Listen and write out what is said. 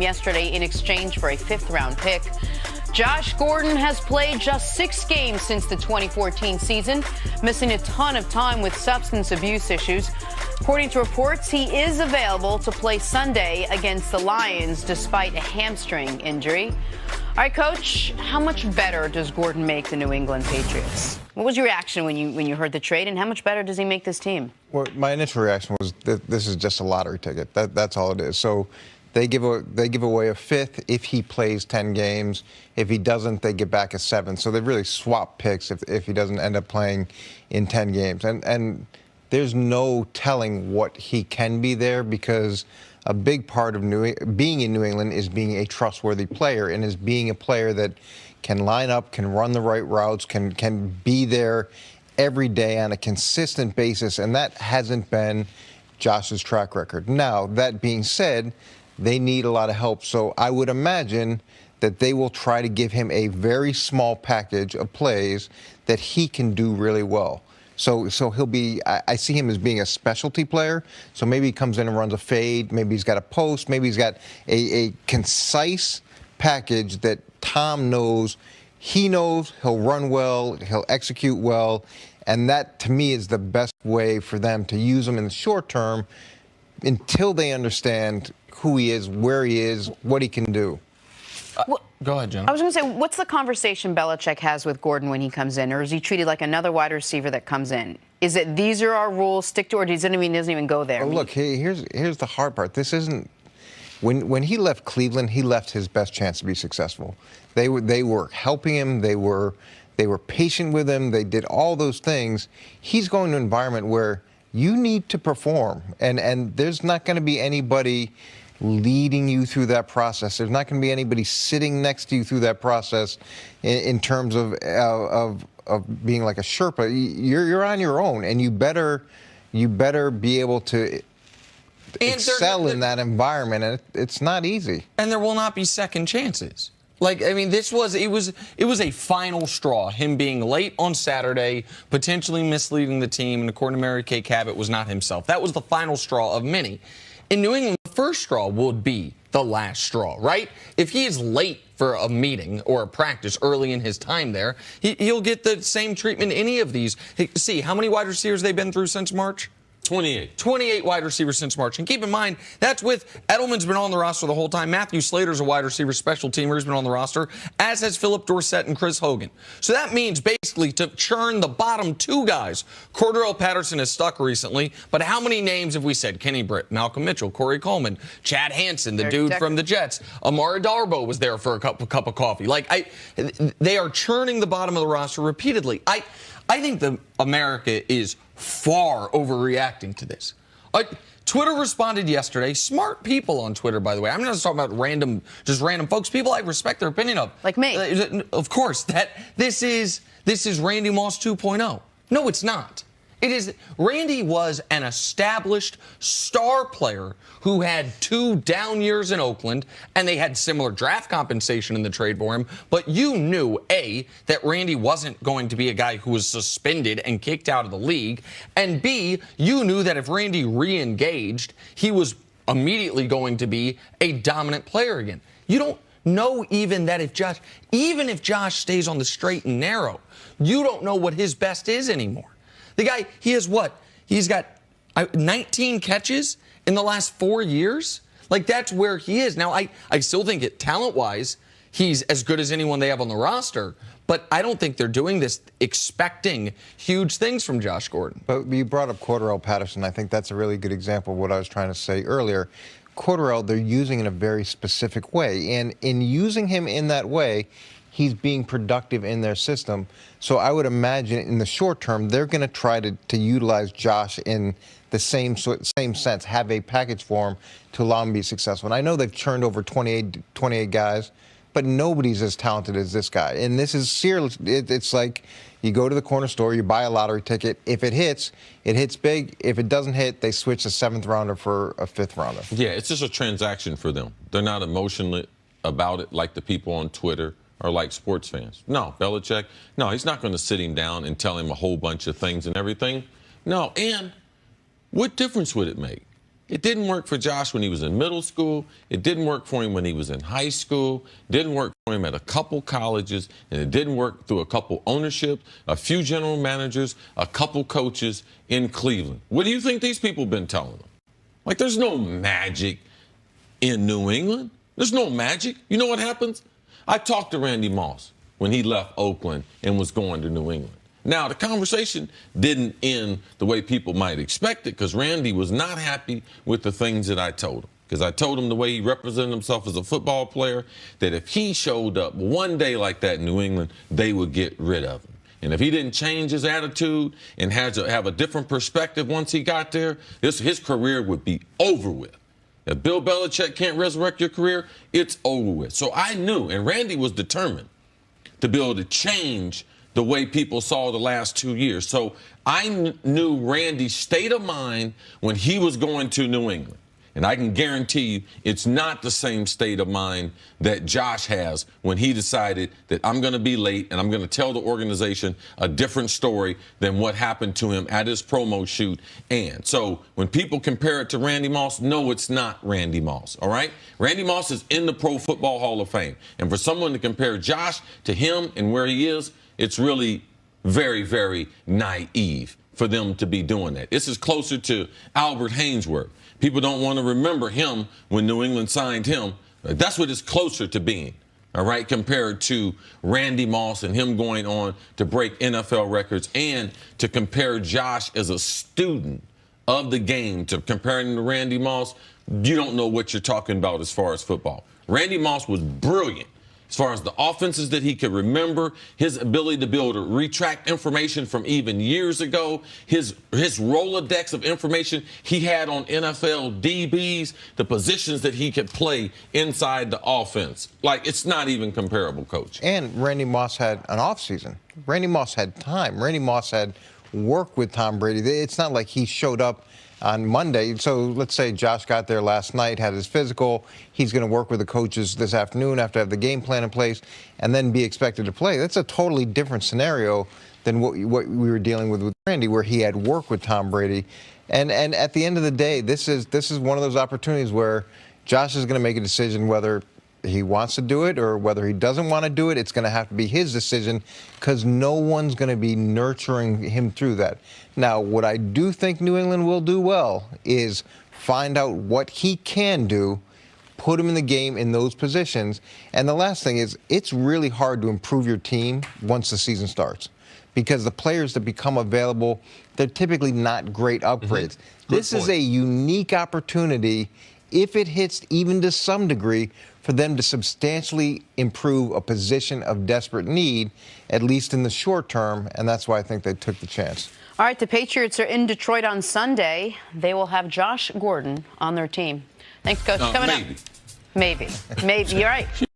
yesterday in exchange for a fifth-round pick. Josh Gordon has played just 6 games since the 2014 season, missing a ton of time with substance abuse issues. According to reports, he is available to play Sunday against the Lions despite a hamstring injury. All right, Coach, how much better does Gordon make the New England Patriots? What was your reaction when you heard the trade, and how much better does he make this team? Well, my initial reaction was that this is just a lottery ticket. That's all it is. So they give away a fifth if he plays 10 games. If he doesn't, they get back a 7th. So they really swap picks if he doesn't end up playing in 10 games. And there's no telling what he can be there, because a big part of being in New England is being a trustworthy player, and is being a player that can line up, can run the right routes, can be there every day on a consistent basis, and that hasn't been Josh's track record. Now, that being said, they need a lot of help, so I would imagine that they will try to give him a very small package of plays that he can do really well. So he'll be, I see him as being a specialty player. So maybe he comes in and runs a fade. Maybe he's got a post. Maybe he's got a concise package that Tom knows. He knows he'll run well, he'll execute well. And that, to me, is the best way for them to use him in the short term until they understand who he is, where he is, what he can do. Go ahead, Jen. I was going to say, what's the conversation Belichick has with Gordon when he comes in? Or is he treated like another wide receiver that comes in? Is it, these are our rules, stick to, or doesn't even go there? Well, look, here's the hard part. This isn't, when he left Cleveland, he left his best chance to be successful. They were helping him. They were patient with him. They did all those things. He's going to an environment where you need to perform, and there's not going to be anybody leading you through that process. There's not going to be anybody sitting next to you through that process in terms of being like a Sherpa. You're on your own, and you better be able to excel in that environment, and it's not easy. And there will not be second chances. Like, I mean, it was a final straw, him being late on Saturday, potentially misleading the team, and according to Mary Kay Cabot, was not himself. That was the final straw of many. In New England, the first straw would be the last straw, right? If he is late for a meeting or a practice early in his time there, he'll get the same treatment any of these. See, how many wide receivers they've been through since March? 28 wide receivers since March. And keep in mind, that's with Edelman's been on the roster the whole time. Matthew Slater's a wide receiver special teamer. He's been on the roster, as has Philip Dorsett and Chris Hogan. So that means basically to churn the bottom 2 guys. Cordarrelle Patterson has stuck recently, but how many names have we said? Kenny Britt, Malcolm Mitchell, Corey Coleman, Chad Hansen, the dude from the Jets. Amari Darboh was there for a cup of coffee. Like, they are churning the bottom of the roster repeatedly. I think that America is far overreacting to this. Twitter responded yesterday. Smart people on Twitter, by the way. I'm not just talking about random folks. People I respect their opinion of. Like me. Of course. That this is Randy Moss 2.0. No, it's not. It is. Randy was an established star player who had 2 down years in Oakland, and they had similar draft compensation in the trade for him. But you knew, A, that Randy wasn't going to be a guy who was suspended and kicked out of the league, and B, you knew that if Randy re-engaged, he was immediately going to be a dominant player again. You don't know even if Josh stays on the straight and narrow, you don't know what his best is anymore. The guy, he has what? He's got 19 catches in the last 4 years? Like, that's where he is. Now, I still think talent-wise, he's as good as anyone they have on the roster, but I don't think they're doing this expecting huge things from Josh Gordon. But you brought up Cordarrelle Patterson. I think that's a really good example of what I was trying to say earlier. Cordarrelle, they're using in a very specific way, and in using him in that way, he's being productive in their system. So I would imagine in the short term, they're going to try to utilize Josh in the same sense, have a package for him to allow him to be successful. And I know they've churned over 28 guys, but nobody's as talented as this guy. And this is serious. It's like you go to the corner store, you buy a lottery ticket. If it hits big. If it doesn't hit, they switch a 7th rounder for a 5th rounder. Yeah, it's just a transaction for them. They're not emotionally about it like the people on Twitter or like sports fans. No, Belichick, no, he's not going to sit him down and tell him a whole bunch of things and everything. No, and what difference would it make? It didn't work for Josh when he was in middle school. It didn't work for him when he was in high school. It didn't work for him at a couple colleges. And it didn't work through a couple ownerships, a few general managers, a couple coaches in Cleveland. What do you think these people have been telling them? Like, there's no magic in New England. There's no magic. You know what happens? I talked to Randy Moss when he left Oakland and was going to New England. Now, the conversation didn't end the way people might expect it, because Randy was not happy with the things that I told him. Because I told him the way he represented himself as a football player, that if he showed up one day like that in New England, they would get rid of him. And if he didn't change his attitude and have a different perspective once he got there, his career would be over with. If Bill Belichick can't resurrect your career, it's over with. So I knew, and Randy was determined to be able to change the way people saw the last 2 years. So I knew Randy's state of mind when he was going to New England. And I can guarantee you it's not the same state of mind that Josh has when he decided that I'm going to be late and I'm going to tell the organization a different story than what happened to him at his promo shoot. And so when people compare it to Randy Moss, no, it's not Randy Moss, all right? Randy Moss is in the Pro Football Hall of Fame. And for someone to compare Josh to him and where he is, it's really very, very naive for them to be doing that. This is closer to Albert Haynesworth. People don't want to remember him when New England signed him. That's what it's closer to being, all right, compared to Randy Moss and him going on to break NFL records, and to compare Josh as a student of the game to comparing him to Randy Moss. You don't know what you're talking about as far as football. Randy Moss was brilliant as far as the offenses that he could remember, his ability to be able to retract information from even years ago, his Rolodex of information he had on NFL DBs, the positions that he could play inside the offense. Like, it's not even comparable, Coach. And Randy Moss had an offseason. Randy Moss had time. Randy Moss had work with Tom Brady. It's not like he showed up on Monday. So let's say Josh got there last night, had his physical. He's going to work with the coaches this afternoon after have the game plan in place, and then be expected to play. That's a totally different scenario than what we were dealing with Randy, where he had work with Tom Brady. And at the end of the day, this is one of those opportunities where Josh is going to make a decision whether he wants to do it or whether he doesn't want to do it. It's going to have to be his decision, because no one's going to be nurturing him through that. Now, what I do think New England will do well is find out what he can do, put him in the game in those positions. And the last thing is, it's really hard to improve your team once the season starts, because the players that become available, they're typically not great upgrades. This is a unique opportunity, if it hits even to some degree, for them to substantially improve a position of desperate need, at least in the short term, and that's why I think they took the chance. All right, the Patriots are in Detroit on Sunday. They will have Josh Gordon on their team. Thanks, Coach. Coming maybe. up. Maybe. You're right.